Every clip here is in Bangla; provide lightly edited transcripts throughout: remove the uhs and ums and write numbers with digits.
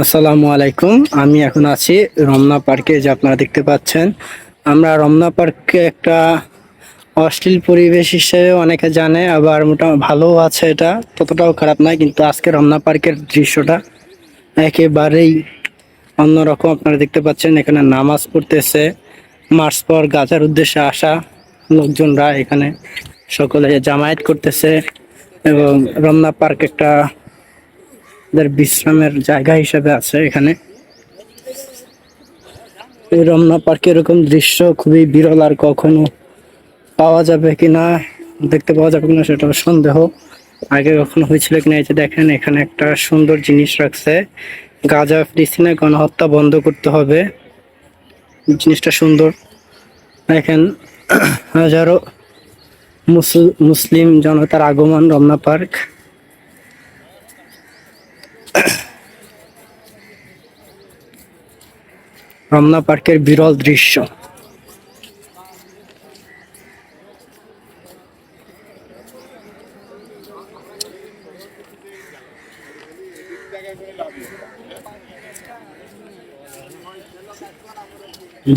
আসসালামু আলাইকুম। আমি এখন আছি রমনা পার্কে, যে আপনারা দেখতে পাচ্ছেন। আমরা রমনা পার্ককে একটা অশ্লীল পরিবেশ হিসেবে অনেকে জানে, আবার মোটামুটি ভালোও আছে, এটা ততটাও খারাপ নয়। কিন্তু আজকে রমনা পার্কের দৃশ্যটা একেবারেই অন্যরকম। আপনারা দেখতে পাচ্ছেন এখানে নামাজ পড়তেছে, মার্চ পর গাজার উদ্দেশ্যে আসা লোকজনরা এখানে সকলে জামায়াত করতেছে। এবং রমনা পার্ক একটা তাদের বিশ্রামের জায়গা হিসেবে আছে এখানে। এই রমনা পার্কে এরকম দৃশ্য খুবই বিরল, আর কখনো পাওয়া যাবে কিনা, দেখতে পাওয়া যাবে কিনা সেটা সন্দেহ। আগে কখনো হয়েছিল কিনা। এই যে দেখেন, এখানে একটা সুন্দর জিনিস রাখছে, গাজা ফিলিস্তিনে গণহত্যা বন্ধ করতে হবে। জিনিসটা সুন্দর। দেখেন, হাজারো মুসলিম জনতার আগমন রমনা পার্ক। রমনা পার্কের বিরল দৃশ্য।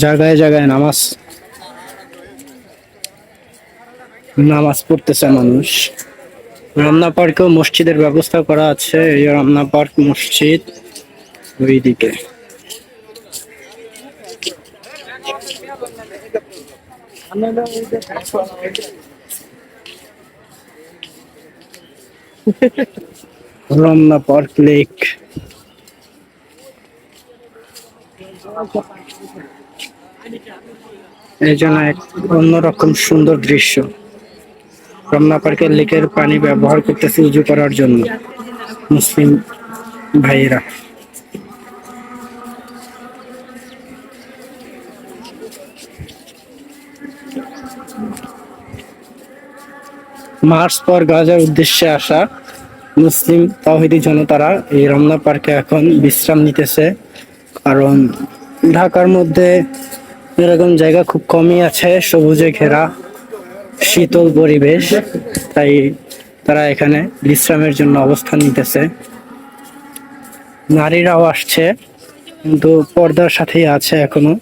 জায়গায় জায়গায় নামাজ নামাজ পড়তেছে মানুষ। রমনা পার্কেও মসজিদের ব্যবস্থা করা আছে। এই রমনা পার্ক মসজিদ ওইদিকে। Ramna park lake. এই জন্য এক অন্যরকম সুন্দর দৃশ্য। রমনা পার্কের লেকের পানি ব্যবহার করতেছে উজু করার জন্য মুসলিম ভাইয়েরা। মার্চ পর গাজার উদ্দেশ্যে আসা মুসলিম তাওহীদি জনতারা এই রমনা পার্কে এখন বিশ্রাম নিতেছে। কারণ ঢাকার মধ্যে এরকম জায়গা খুব কমই আছে, সবুজে ঘেরা শীতল পরিবেশ। তাই তারা এখানে বিশ্রামের জন্য অবস্থান নিতেছে। নারীরাও আসছে, কিন্তু পর্দার সাথেই আছে এখনো।